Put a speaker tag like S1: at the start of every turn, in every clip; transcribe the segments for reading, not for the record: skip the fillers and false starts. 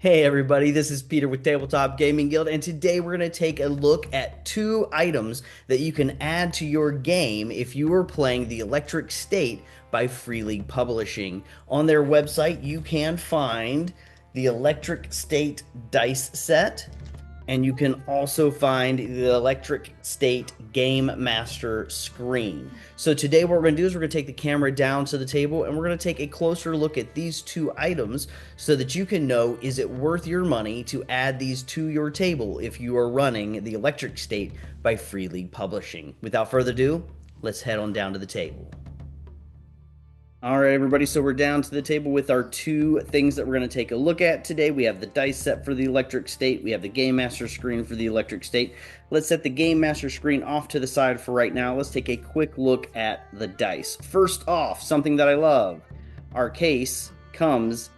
S1: Hey everybody, this is Peter with Tabletop Gaming Guild, and today we're going to take a look at two items that you can add to your game if you are playing The Electric State by Free League Publishing. On their website, you can find the Electric State dice set, and you can also find the Electric State Game Master screen. So today what we're going to do is we're going to take the camera down to the table and we're going to take a closer look at these two items so that you can know, is it worth your money to add these to your table if you are running the Electric State by Free League Publishing. Without further ado, let's head on down to the table. All right, everybody, so we're down to the table with our two things that we're going to take a look at today. We have the dice set for the Electric State. We have the Game Master screen for the Electric State. Let's set the Game Master screen off to the side for right now. Let's take a quick look at the dice. First off, something that I love. Our case comes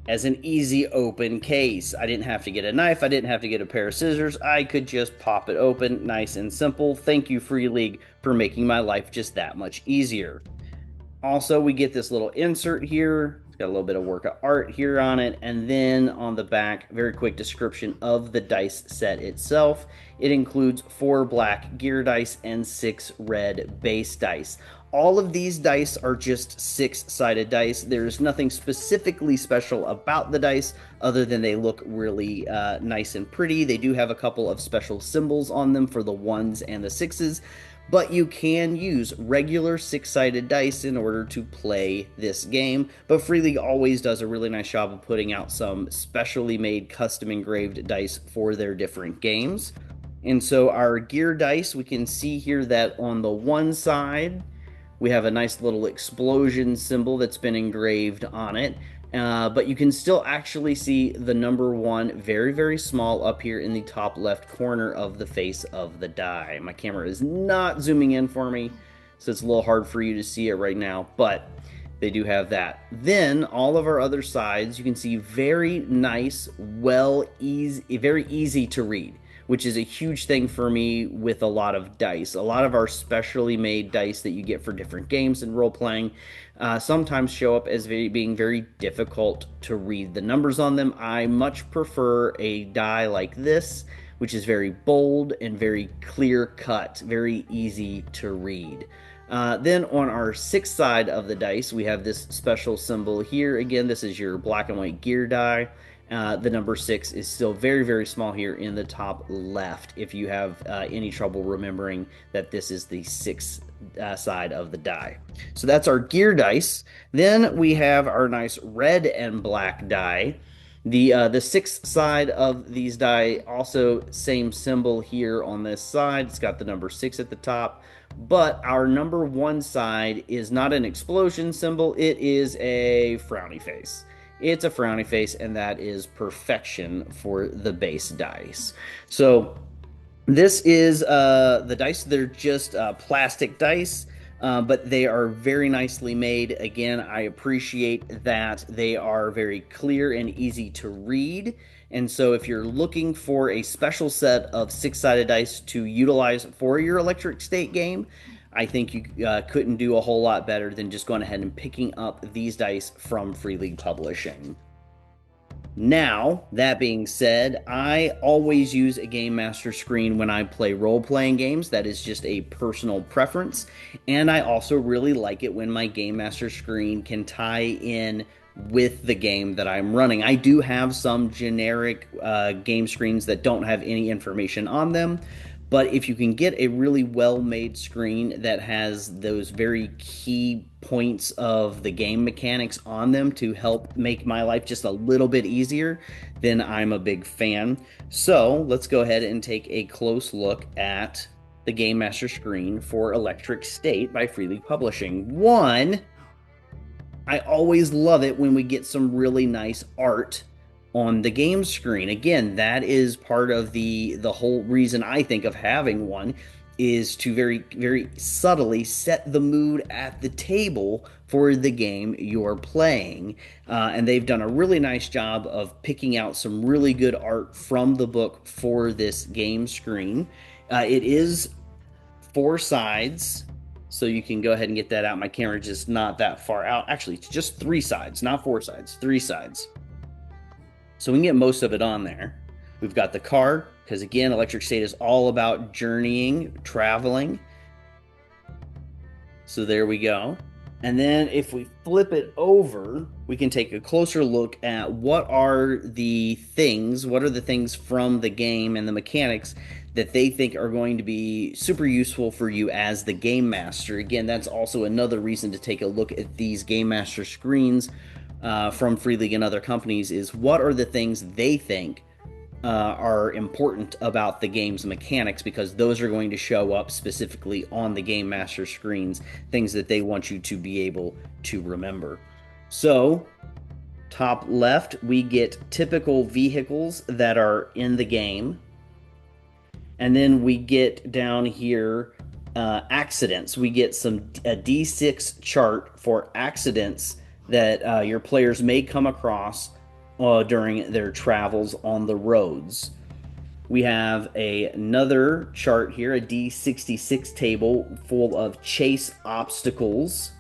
S1: as an easy open case. I didn't have to get a knife. I didn't have to get a pair of scissors. I could just pop it open, nice and simple. Thank you, Free League, for making my life just that much easier. Also, we get this little insert here. It's got a little bit of work of art here on it. And then on the back, very quick description of the dice set itself. It includes 4 black gear dice and 6 red base dice. All of these dice are just 6-sided dice. There's nothing specifically special about the dice other than they look really nice and pretty. They do have a couple of special symbols on them for the 1s and the 6s. But you can use regular 6-sided dice in order to play this game. But Free League always does a really nice job of putting out some specially made custom engraved dice for their different games. And so our gear dice, we can see here that on the one side, we have a nice little explosion symbol that's been engraved on it. But you can still actually see the number 1 very, very small up here in the top left corner of the face of the die. My camera is not zooming in for me, so it's a little hard for you to see it right now, but they do have that. Then all of our other sides, you can see very nice, very easy to read, which is a huge thing for me with a lot of dice. A lot of our specially made dice that you get for different games and role-playing sometimes show up as being very difficult to read the numbers on them. I much prefer a die like this, which is very bold and very clear-cut, very easy to read. Then on our 6th side of the dice, we have this special symbol here. Again, this is your black and white gear die. The number 6 is still very, very small here in the top left if you have any trouble remembering that this is the 6th side of the die. So that's our gear dice. Then we have our nice red and black die. The 6th side of these die, also same symbol here on this side. It's got the number 6 at the top. But our number 1 side is not an explosion symbol. It is a frowny face. It's a frowny face, and that is perfection for the base dice. So this is the dice. They're just plastic dice, but they are very nicely made. Again, I appreciate that they are very clear and easy to read. And so if you're looking for a special set of 6-sided dice to utilize for your Electric State game, I think you couldn't do a whole lot better than just going ahead and picking up these dice from Free League Publishing. Now, that being said, I always use a Game Master screen when I play role-playing games. That is just a personal preference. And I also really like it when my Game Master screen can tie in with the game that I'm running. I do have some generic game screens that don't have any information on them. But if you can get a really well-made screen that has those very key points of the game mechanics on them to help make my life just a little bit easier, then I'm a big fan. So let's go ahead and take a close look at the Game Master screen for Electric State by Free League Publishing. One, I always love it when we get some really nice art on the game screen. Again, that is part of the whole reason I think of having one, is to very, very subtly set the mood at the table for the game you're playing. And they've done a really nice job of picking out some really good art from the book for this game screen. It is 4 sides, so you can go ahead and get that out. My camera just not that far out. Actually, it's just 3 sides, not 4 sides, 3 sides. So we can get most of it on there. We've got the car, because again, Electric State is all about journeying, traveling. So there we go. And then if we flip it over, we can take a closer look at what are the things from the game and the mechanics that they think are going to be super useful for you as the game master. Again, that's also another reason to take a look at these game master screens from Free League and other companies, is what are the things they think are important about the game's mechanics, because those are going to show up specifically on the Game Master screens, things that they want you to be able to remember. So, top left, we get typical vehicles that are in the game. And then we get down here accidents. We get a D6 chart for accidents that your players may come across during their travels on the roads. We have another chart here, a D66 table full of chase obstacles.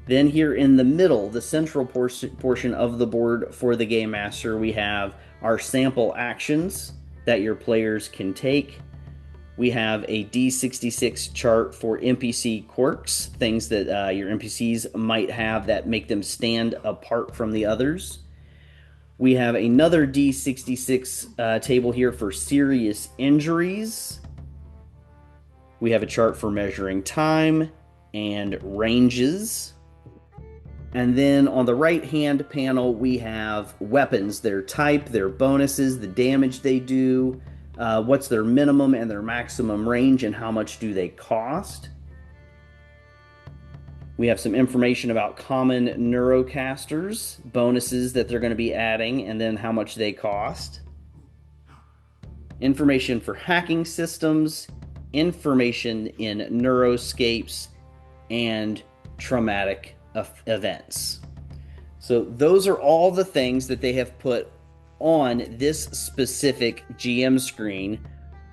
S1: Then here in the middle, the central portion of the board for the Game Master, we have our sample actions that your players can take. We have a D66 chart for NPC quirks, things that your NPCs might have that make them stand apart from the others. We have another D66 table here for serious injuries. We have a chart for measuring time and ranges. And then on the right-hand panel, we have weapons, their type, their bonuses, the damage they do, what's their minimum and their maximum range, and how much do they cost. We have some information about common neurocasters, bonuses that they're going to be adding, and then how much they cost. Information for hacking systems, information in neuroscapes, and traumatic events. So those are all the things that they have put on this specific GM screen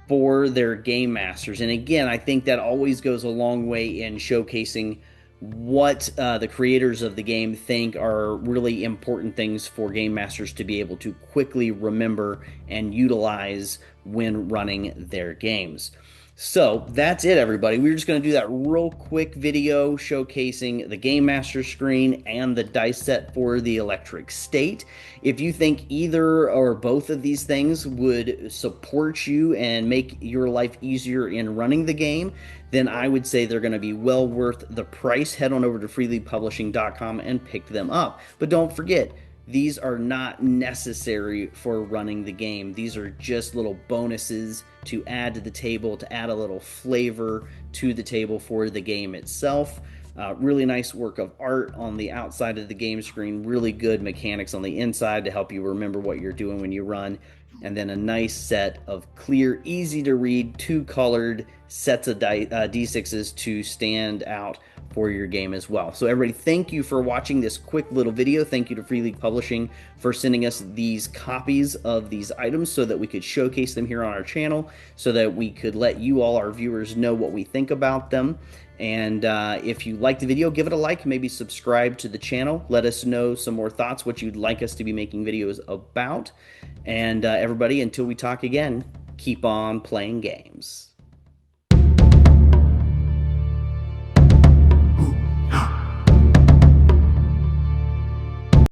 S1: for their game masters. And again, I think that always goes a long way in showcasing what the creators of the game think are really important things for game masters to be able to quickly remember and utilize when running their games. So that's it, everybody. We're just going to do that real quick video showcasing the Game Master screen and the dice set for the Electric State. If you think either or both of these things would support you and make your life easier in running the game, then I would say they're going to be well worth the price. Head on over to freeleaguepublishing.com and pick them up. But don't forget, these are not necessary for running the game. These are just little bonuses to add to the table, to add a little flavor to the table for the game itself. Really nice work of art on the outside of the game screen. Really good mechanics on the inside to help you remember what you're doing when you run. And then a nice set of clear, easy to read, two-colored sets of D6s to stand out for your game as well. So everybody, thank you for watching this quick little video. Thank you to Free League Publishing for sending us these copies of these items so that we could showcase them here on our channel, so that we could let you all, our viewers, know what we think about them. And if you liked the video, give it a like, maybe subscribe to the channel. Let us know some more thoughts, what you'd like us to be making videos about. And everybody, until we talk again, keep on playing games.